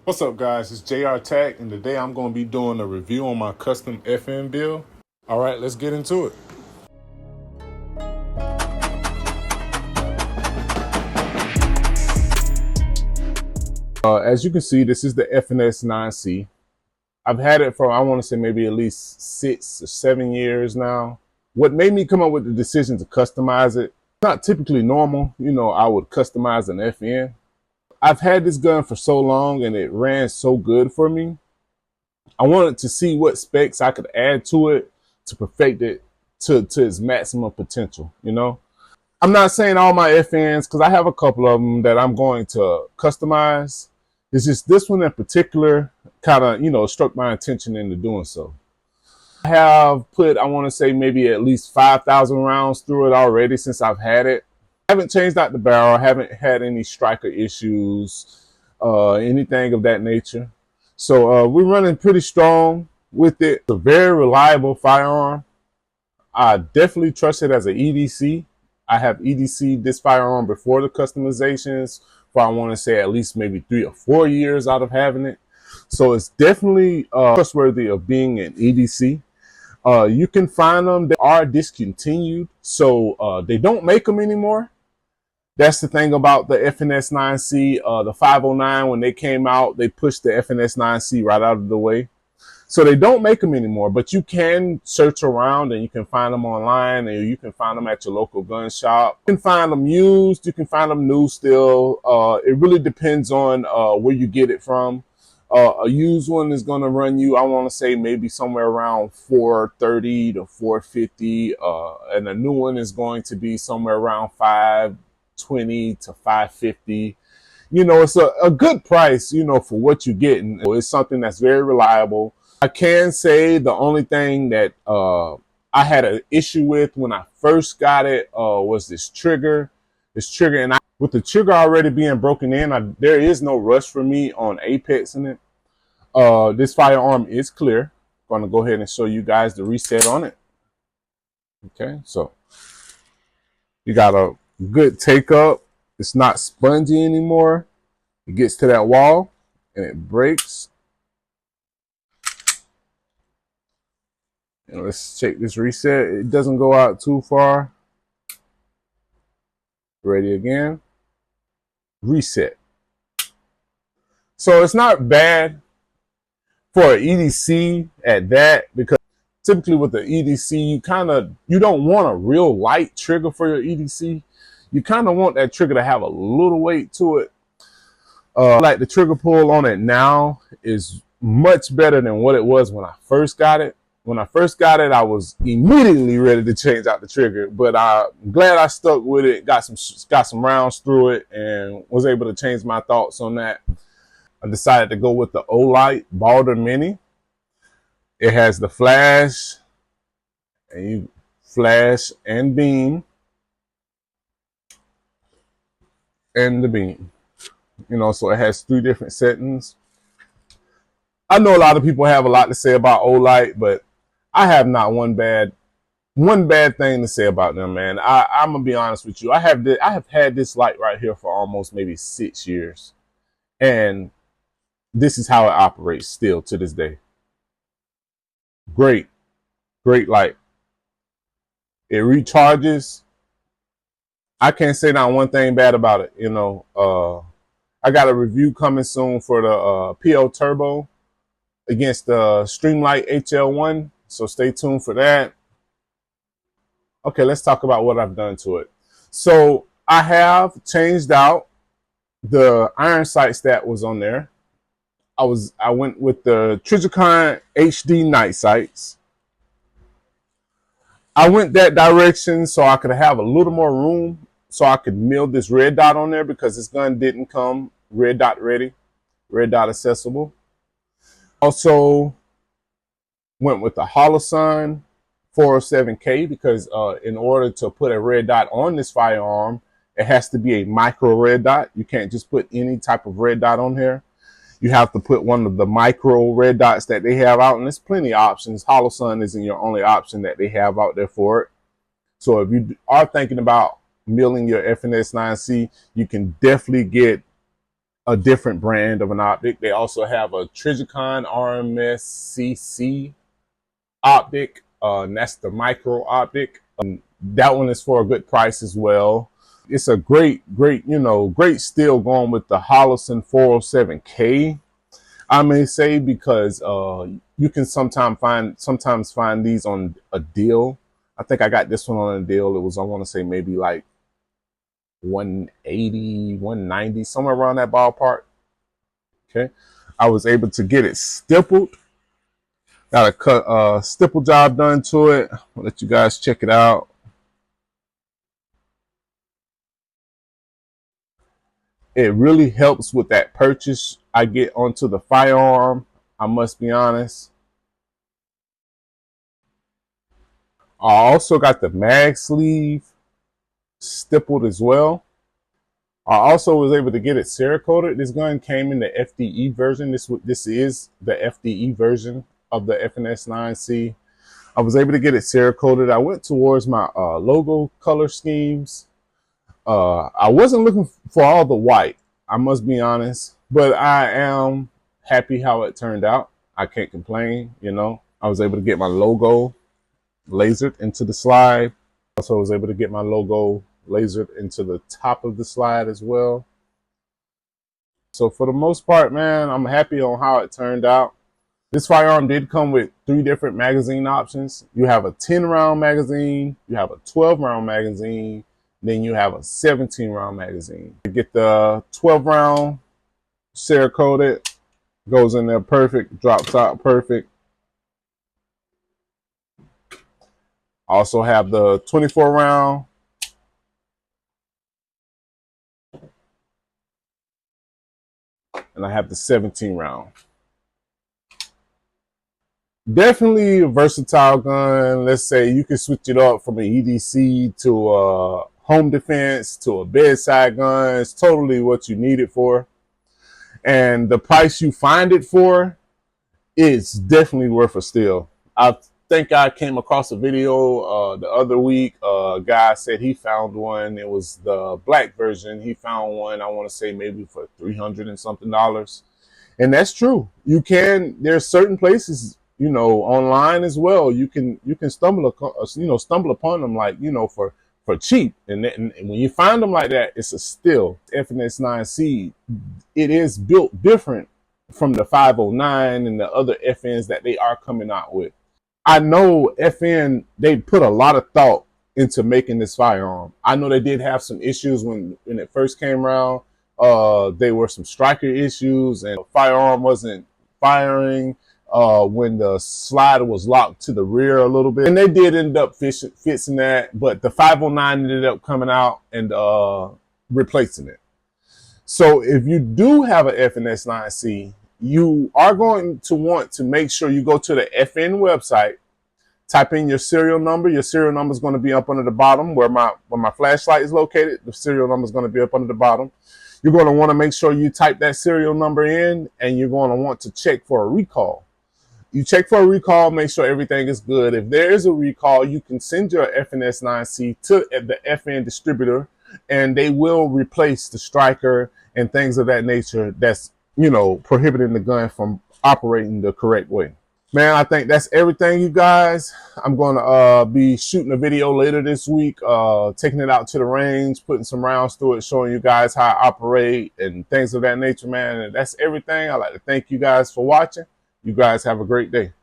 What's up, guys? It's JayRtact, and today I'm going to be doing a review on my custom FN build. All right, let's get into it. As you can see, this is the FNS9C. I've had it for, I want to say, maybe at least 6 or 7 years now. What made me come up with the decision to customize it, not typically normal. I would customize an FN. I've had this gun for so long and it ran so good for me. I wanted to see what specs I could add to it to perfect it to its maximum potential. I'm not saying all my FNs, because I have a couple of them that I'm going to customize. It's just this one in particular kind of, struck my attention into doing so. I have put, I want to say, maybe at least 5,000 rounds through it already since I've had it. I haven't changed out the barrel. I haven't had any striker issues, anything of that nature. So we're running pretty strong with it. It's a very reliable firearm. I definitely trust it as an EDC. I have EDC'd this firearm before the customizations for, I want to say, at least maybe 3 or 4 years out of having it. So it's definitely trustworthy of being an EDC. You can find them. They are discontinued, so they don't make them anymore. That's the thing about the FNS9C. The 509, when they came out, they pushed the FNS9C right out of the way. So they don't make them anymore, but you can search around and you can find them online, and you can find them at your local gun shop. You can find them used, you can find them new still. It really depends on where you get it from. A used one is going to run you, I want to say, maybe somewhere around $430 to $450, and a new one is going to be somewhere around $520 to $550. It's a good price, for what you're getting. It's something that's very reliable. I can say the only thing that I had an issue with when I first got it was this trigger. And with the trigger already being broken in, there is no rush for me on apexing it. This firearm is clear. I'm going to go ahead and show you guys the reset on it. Okay, so you got a good take up. It's not spongy anymore. It gets to that wall and it breaks. And let's check this reset. It doesn't go out too far. Ready again. Reset. So it's not bad for an EDC at that, because typically with the EDC, you don't want a real light trigger for your EDC. You kind of want that trigger to have a little weight to it. Like the trigger pull on it now is much better than what it was when I first got it. When I first got it, I was immediately ready to change out the trigger, but I'm glad I stuck with it, got some rounds through it, and was able to change my thoughts on that. I decided to go with the Olight Balder Mini. It has the flash, and you flash and beam, and the beam. So it has 3 different settings. I know a lot of people have a lot to say about Olight, but I have not one bad thing to say about them, man. I'm gonna be honest with you. I have had this light right here for almost maybe 6 years, and this is how it operates still to this day. Great light. It recharges. I can't say not one thing bad about it. I got a review coming soon for the PL Turbo against the Streamlight HL1, so stay tuned for that. Okay, let's talk about what I've done to it. So I have changed out the iron sights that was on there. I went with the Trijicon HD night sights. I went that direction so I could have a little more room so I could mill this red dot on there, because this gun didn't come red dot ready, red dot accessible. Also went with the Holosun 407K, because in order to put a red dot on this firearm, it has to be a micro red dot. You can't just put any type of red dot on here. You have to put one of the micro red dots that they have out, and there's plenty of options. Holosun isn't your only option that they have out there for it. So if you are thinking about milling your FNS9C, you can definitely get a different brand of an optic. They also have a Trijicon RMS-CC optic, and that's the micro optic. That one is for a good price as well. It's a great, great steal going with the Holosun 407K. I may say, because you can sometimes find these on a deal. I think I got this one on a deal. It was, I want to say, maybe like 180, 190, somewhere around that ballpark. Okay, I was able to get it stippled. Got a cut stipple job done to it. I'll let you guys check it out. It really helps with that purchase I get onto the firearm, I must be honest. I also got the mag sleeve stippled as well. I also was able to get it Cerakoted. This gun came in the FDE version. This is the FDE version of the FNS9C. I was able to get it Cerakoted. I went towards my logo color schemes. I wasn't looking for all the white, I must be honest, but I am happy how it turned out. I can't complain, you know. I was able to get my logo lasered into the slide. Also was able to get my logo lasered into the top of the slide as well. So for the most part, man, I'm happy on how it turned out. This firearm did come with 3 different magazine options. You have a 10-round magazine, you have a 12-round magazine, then you have a 17-round magazine. You get the 12-round Cerakoted, goes in there perfect, drops out perfect. I also have the 24-round. And I have the 17-round. Definitely a versatile gun. Let's say you can switch it up from an EDC to a home defense to a bedside gun. It's totally what you need it for. And the price you find it for is definitely worth a steal. I think I came across a video the other week. A guy said he found one. It was the black version. He found one, I want to say maybe for $300 and something. And that's true. You can, there's certain places, you know, online as well. You can stumble upon them, like, you know, for cheap. And when you find them like that, it's a steal. FNS9C, it is built different from the 509 and the other FNs that they are coming out with. I know FN, they put a lot of thought into making this firearm. I know they did have some issues when it first came around. There were some striker issues, and the firearm wasn't firing when the slider was locked to the rear a little bit. And they did end up fixing that, but the 509 ended up coming out and replacing it. So if you do have an FNS9C, you are going to want to make sure you go to the FN website, type in your serial number. Your serial number is going to be up under the bottom where my flashlight is located. The serial number is going to be up under the bottom. You're going to want to make sure you type that serial number in, and you're going to want to check for a recall. You check for a recall, make sure everything is good. If there is a recall, you can send your FNS9C to the FN distributor, and they will replace the striker and things of that nature that's, you know, prohibiting the gun from operating the correct way. Man, I think that's everything, you guys. I'm going to be shooting a video later this week, taking it out to the range, putting some rounds through it, showing you guys how I operate and things of that nature, man. And that's everything. I'd like to thank you guys for watching. You guys have a great day.